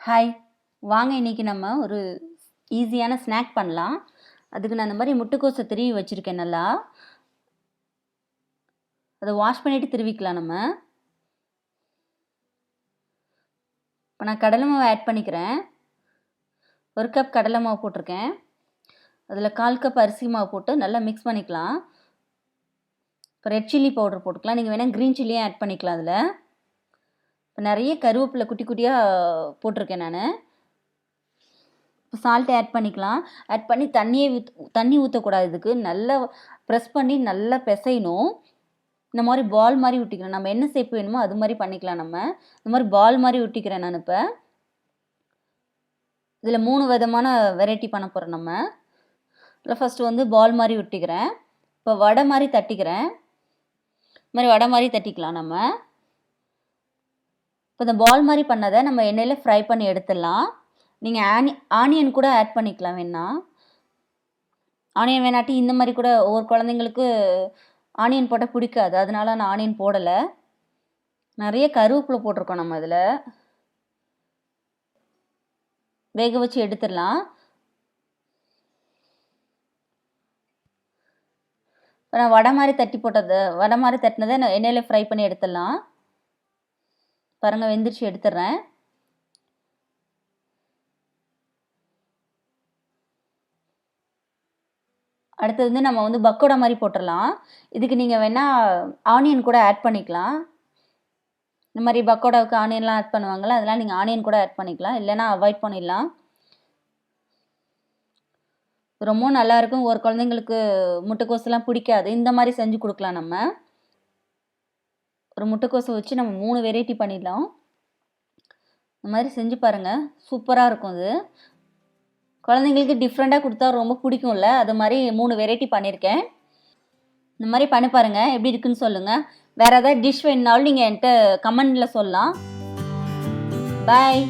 Hi, வாங்க இன்றைக்கி நம்ம ஒரு ஈஸியான ஸ்நாக் பண்ணலாம். அதுக்கு நான் இந்த மாதிரி முட்டைக்கோஸை திருவி வச்சுருக்கேன். நல்லா அதை வாஷ் பண்ணிவிட்டு திருவிக்கலாம். நம்ம இப்போ நான் கடலை மாவு ஆட் பண்ணிக்கிறேன். 1 கப் கடலை மாவு போட்டிருக்கேன். அதில் 1/4 கப் அரிசி மாவு போட்டு நல்லா மிக்ஸ் பண்ணிக்கலாம். இப்போ ரெட் சில்லி பவுடர் போட்டுக்கலாம். நீங்கள் வேணால் க்ரீன் சில்லியும் ஆட் பண்ணிக்கலாம். அதில் இப்போ நிறைய கருவேப்பிலை குட்டி குட்டியாக போட்டிருக்கேன் நான். இப்போ சால்ட்டு ஆட் பண்ணிக்கலாம். ஆட் பண்ணி தண்ணி ஊற்றக்கூடாது. இதுக்கு நல்லா ப்ரெஸ் பண்ணி நல்லா பிசையணும். இந்த மாதிரி பால் மாதிரி ஊற்றிக்கிறேன். நம்ம என்ன ஷேப் வேணுமோ அது மாதிரி பண்ணிக்கலாம். நம்ம இந்த மாதிரி பால் மாதிரி ஊற்றிக்கிறேன் நான். இப்போ இதில் 3 விதமான வெரைட்டி பண்ண போகிறோம். நம்ம இதில் ஃபஸ்ட்டு வந்து பால் மாதிரி ஊற்றிக்கிறேன். இப்போ வடை மாதிரி தட்டிக்கிறேன். இந்த மாதிரி வடை மாதிரி தட்டிக்கலாம். நம்ம இப்போ இந்த பால் மாதிரி பண்ணதை நம்ம எண்ணெயில் ஃப்ரை பண்ணி எடுத்துடலாம். நீங்கள் ஆனியன் கூட ஆட் பண்ணிக்கலாம். ஆனியன் வேணாட்டி இந்த மாதிரி கூட ஒவ்வொரு குழந்தைங்களுக்கு ஆனியன் போட்டால் பிடிக்காது. அதனால நான் ஆனியன் போடலை. நிறைய கருவேப்பிலை போட்டிருக்கோம். நம்ம இதில் வேக வச்சு எடுத்துடலாம். இப்போ நான் வடை மாதிரி தட்டினதை நான் எண்ணெயில் ஃப்ரை பண்ணி எடுத்துடலாம். பாருங்கள், வெந்திரிச்சு எடுத்துடுறேன். அடுத்தது வந்து நம்ம வந்து பக்கோடா மாதிரி போட்டுடலாம். இதுக்கு நீங்கள் வேணால் ஆனியன் கூட ஆட் பண்ணிக்கலாம். இந்த மாதிரி பக்கோடாவுக்கு ஆனியன்லாம் ஆட் பண்ணுவாங்கள்ல, அதெல்லாம் நீங்கள் ஆனியன் கூட ஆட் பண்ணிக்கலாம். இல்லைனா அவாய்ட் பண்ணிடலாம். ரொம்ப நல்லாயிருக்கும். ஒரு குழந்தைங்களுக்கு முட்டைக்கோஸெல்லாம் பிடிக்காது. இந்த மாதிரி செஞ்சு கொடுக்கலாம். நம்ம ஒரு முட்டைக்கோஸை வச்சு நம்ம 3 வெரைட்டி பண்ணிடலாம். இந்த மாதிரி செஞ்சு பாருங்கள், சூப்பராக இருக்கும். இது குழந்தைங்களுக்கு டிஃப்ரெண்ட்டாக கொடுத்தா ரொம்ப பிடிக்கும்ல. அது மாதிரி 3 வெரைட்டி பண்ணியிருக்கேன். இந்த மாதிரி பண்ணி பாருங்கள், எப்படி இருக்குன்னு சொல்லுங்கள். வேறு ஏதாவது டிஷ் வேணுனாலும் நீங்கள் என்கிட்ட கமெண்டில் சொல்லலாம். பாய்.